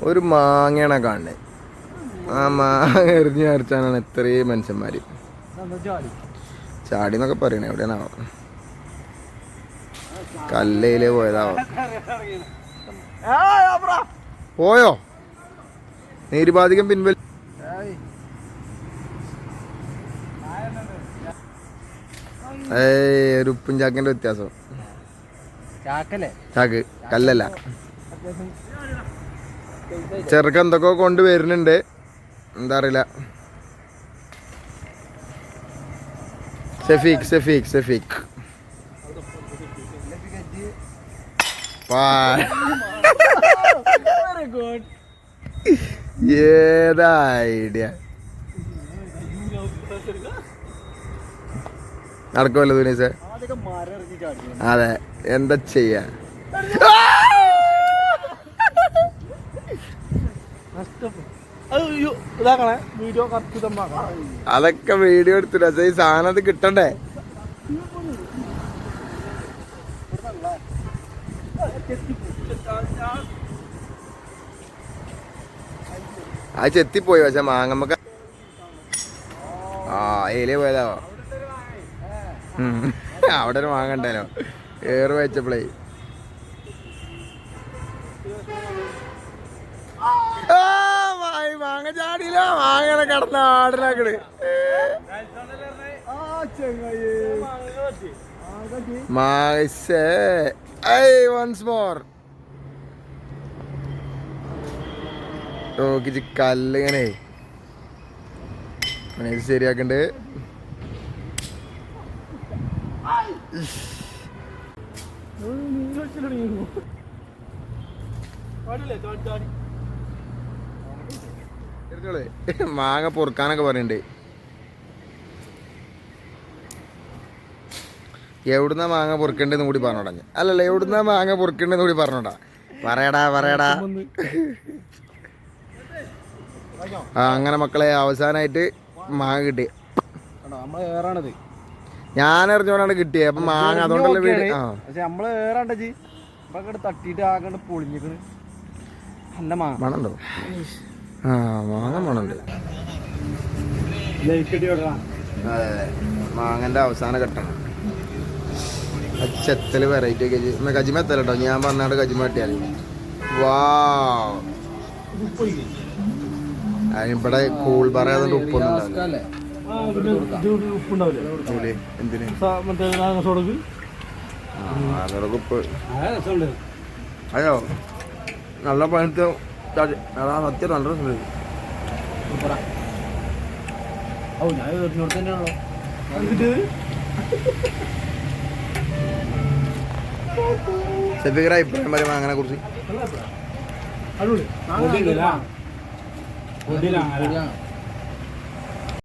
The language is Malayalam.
ഒരു മാങ്ങയാണ് കാണുന്നത്. ആ മാങ്ങ എറിഞ്ഞ് അരച്ചാണ് ഇത്രയും മനുഷ്യന്മാര് ചാടി എന്നൊക്കെ പറയണേ. എവിടെയാണാവോ? കല്ലയിലേ പോയതാവോ? പോയോ? നിരുപാധികം പിൻവലി. ഒരു ഉപ്പും ചാക്കിന്റെ വ്യത്യാസം. ചാക്ക് കല്ലല്ല. ചെറുക്ക എന്തൊക്കെ കൊണ്ട് വരുന്നുണ്ട്, എന്താ അറിയില്ല. ഷെഫീഖ് ഏതാ ഐഡിയ നടക്കുമല്ലോ ദുനീസേ? അതെ, എന്താ ചെയ്യാ? അതൊക്കെ വീഡിയോ എടുത്തില്ല. ഈ സാധനം അത് കിട്ടണ്ടേ? അത് ചെത്തിപ്പോയി. പക്ഷെ മാങ്ങമ്മക്ക ഏലേ പോയതാവോ? അവിടെ ഒരു മാങ്ങ ഉണ്ടല്ലോ ഏറ് വെച്ചപ്പോളേ. മാങ്ങ ചാടിയില്ല. മാങ്ങനെ കിടന്ന ആടിനാക്കണ്. Once more നോക്കിച്ച് കല്ലിങ്ങനെ ശരിയാക്കണ്ട്. മാങ്ങ പൊറുക്കാനൊക്കെ പറയുന്നുണ്ട്. എവിടുന്ന മാങ്ങ പൊറുക്കണ്ടെന്ന് കൂടി പറഞ്ഞോടാ. അല്ലല്ല, എവിടുന്ന മാങ്ങ പൊറുക്കണ്ടെന്ന് കൂടി പറഞ്ഞോടാ. പറയടാ. അങ്ങനെ മക്കളെ, അവസാനായിട്ട് മാങ്ങ കിട്ടി. ഞാൻ എറിഞ്ഞോണ്ടാണ് കിട്ടിയത്. അപ്പൊ മാങ്ങ അതുകൊണ്ടല്ലേ വീട്. നമ്മള് ഏറാണ്ടേ തട്ടിട്ട് ആകണ്ട് പൊളിഞ്ഞിക്കണ്. നല്ല മണുണ്ടോ? മാങ്ങ മണുണ്ട്. അതെ, മാങ്ങന്റെ അവസാന ഘട്ടമാണ്. ചെത്തല് വെറൈറ്റി ഒക്കെ കജിമ എത്തല കേട്ടോ. ഞാൻ പറഞ്ഞാണ്ട് കജിമ കിട്ടിയാൽ ഇവിടെ കൂൾ പറയാതെ ഉപ്പൊന്നും എന്തിന് ഉപ്പ്. അയ്യോ, നല്ല പണിത്ത് സത്യം നല്ല രസം. ഷെഫീഖിന്റെ അഭിപ്രായം പറയും അങ്ങനെ കുറിച്ച്.